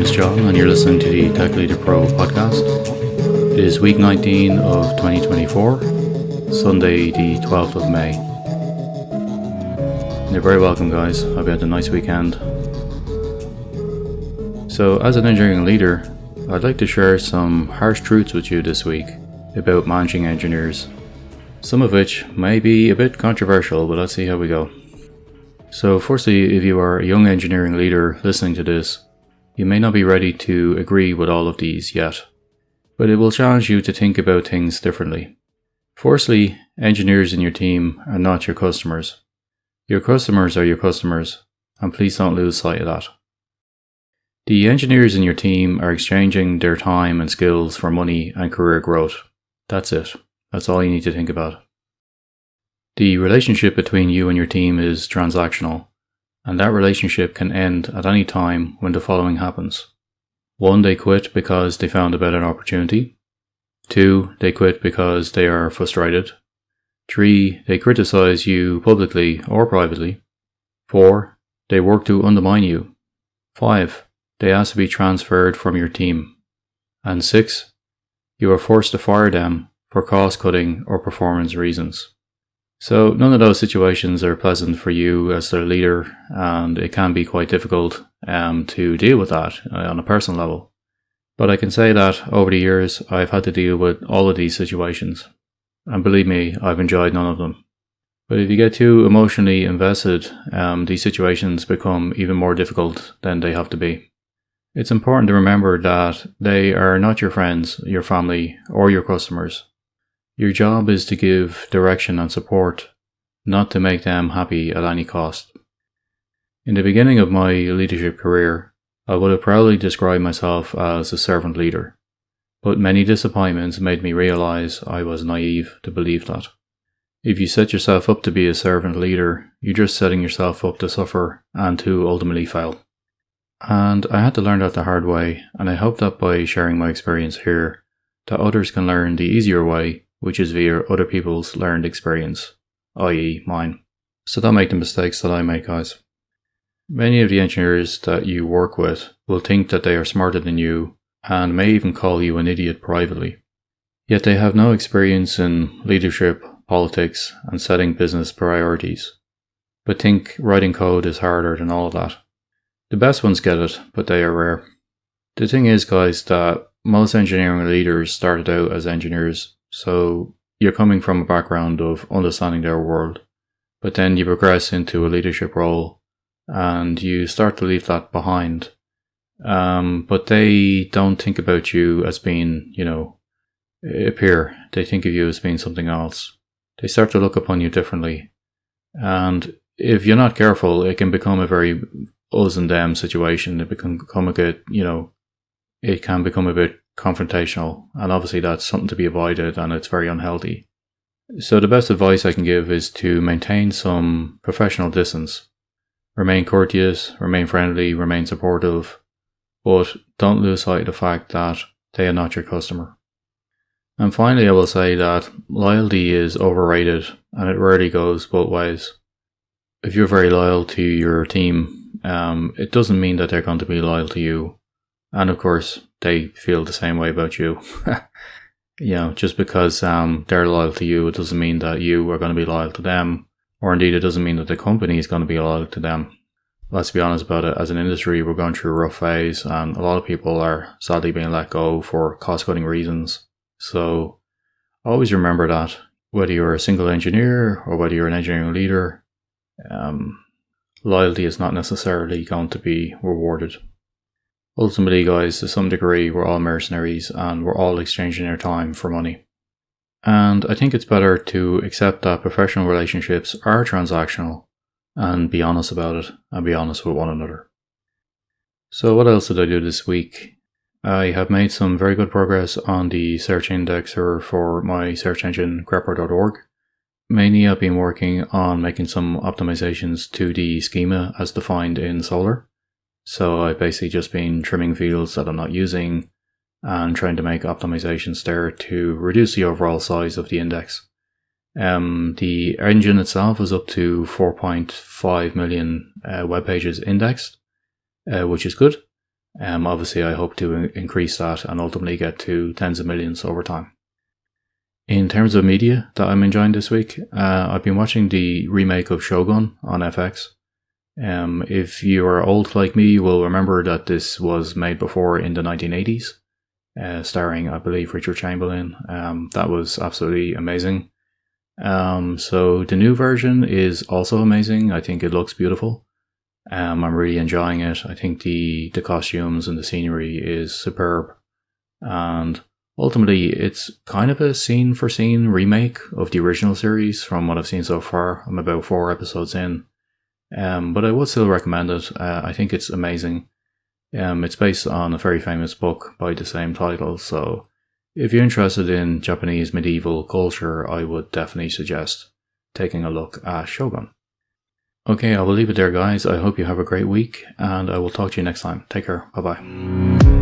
is John, and you're listening to the Tech Leader Pro podcast. It is week 19 of 2024, Sunday, the 12th of May. And you're very welcome, guys. Hope you had a nice weekend. So, as an engineering leader, I'd like to share some harsh truths with you this week about managing engineers, some of which may be a bit controversial, but let's see how we go. So firstly, if you are a young engineering leader listening to this, you may not be ready to agree with all of these yet, but it will challenge you to think about things differently. Firstly, engineers in your team are not your customers. Your customers are your customers, and please don't lose sight of that. The engineers in your team are exchanging their time and skills for money and career growth. That's it. That's all you need to think about. The relationship between you and your team is transactional, and that relationship can end at any time when the following happens. 1, they quit because they found a better opportunity. 2, they quit because they are frustrated. 3, they criticize you publicly or privately. 4, they work to undermine you. 5, they ask to be transferred from your team. And 6, you are forced to fire them for cost cutting or performance reasons. So none of those situations are pleasant for you as their leader, and it can be quite difficult to deal with that on a personal level. But I can say that over the years I've had to deal with all of these situations, and believe me, I've enjoyed none of them. But if you get too emotionally invested, these situations become even more difficult than they have to be. It's important to remember that they are not your friends, your family, or your customers. Your job is to give direction and support, not to make them happy at any cost. In the beginning of my leadership career, I would have proudly described myself as a servant leader, but many disappointments made me realize I was naive to believe that. If you set yourself up to be a servant leader, you're just setting yourself up to suffer and to ultimately fail. And I had to learn that the hard way, and I hope that by sharing my experience here, that others can learn the easier way, which is via other people's learned experience, i.e. mine. So don't make the mistakes that I make, guys. Many of the engineers that you work with will think that they are smarter than you and may even call you an idiot privately. Yet they have no experience in leadership, politics, and setting business priorities, but think writing code is harder than all of that. The best ones get it, but they are rare. The thing is, guys, that most engineering leaders started out as engineers, so you're coming from a background of understanding their world, but then you progress into a leadership role and you start to leave that behind. But they don't think about you as being, a peer. They think of you as being something else. They start to look upon you differently. And if you're not careful, it can become a very us and them situation. It can become a bit, it can become a bit confrontational, and obviously that's something to be avoided, and it's very unhealthy. So the best advice I can give is to maintain some professional distance. Remain courteous, remain friendly, remain supportive, but don't lose sight of the fact that they are not your customer. And finally, I will say that loyalty is overrated, and it rarely goes both ways. If you're very loyal to your team, it doesn't mean that they're going to be loyal to you. And of course, they feel the same way about you. Just because they're loyal to you, it doesn't mean that you are going to be loyal to them. Or indeed, it doesn't mean that the company is going to be loyal to them. Let's be honest about it. As an industry, we're going through a rough phase, and a lot of people are sadly being let go for cost-cutting reasons. So always remember that, whether you're a single engineer or whether you're an engineering leader, loyalty is not necessarily going to be rewarded. Ultimately, guys, to some degree, we're all mercenaries and we're all exchanging our time for money. And I think it's better to accept that professional relationships are transactional and be honest about it and be honest with one another. So what else did I do this week? I have made some very good progress on the search indexer for my search engine grepper.org. Mainly I've been working on making some optimizations to the schema as defined in Solr. So I've basically just been trimming fields that I'm not using and trying to make optimizations there to reduce the overall size of the index. The engine itself is up to 4.5 million web pages indexed, which is good. Obviously, I hope to increase that and ultimately get to tens of millions over time. In terms of media that I'm enjoying this week, I've been watching the remake of Shogun on FX. If you are old like me, you will remember that this was made before in the 1980s, starring, I believe, Richard Chamberlain. That was absolutely amazing. So the new version is also amazing. I think it looks beautiful. I'm really enjoying it. I think the costumes and the scenery is superb. And ultimately, it's kind of a scene-for-scene remake of the original series from what I've seen so far. I'm about 4 episodes in. But I would still recommend it. I think it's amazing. It's based on a very famous book by the same title, so if you're interested in Japanese medieval culture, I would definitely suggest taking a look at Shogun. Okay, I will leave it there, guys. I hope you have a great week, and I will talk to you next time. Take care. Bye-bye.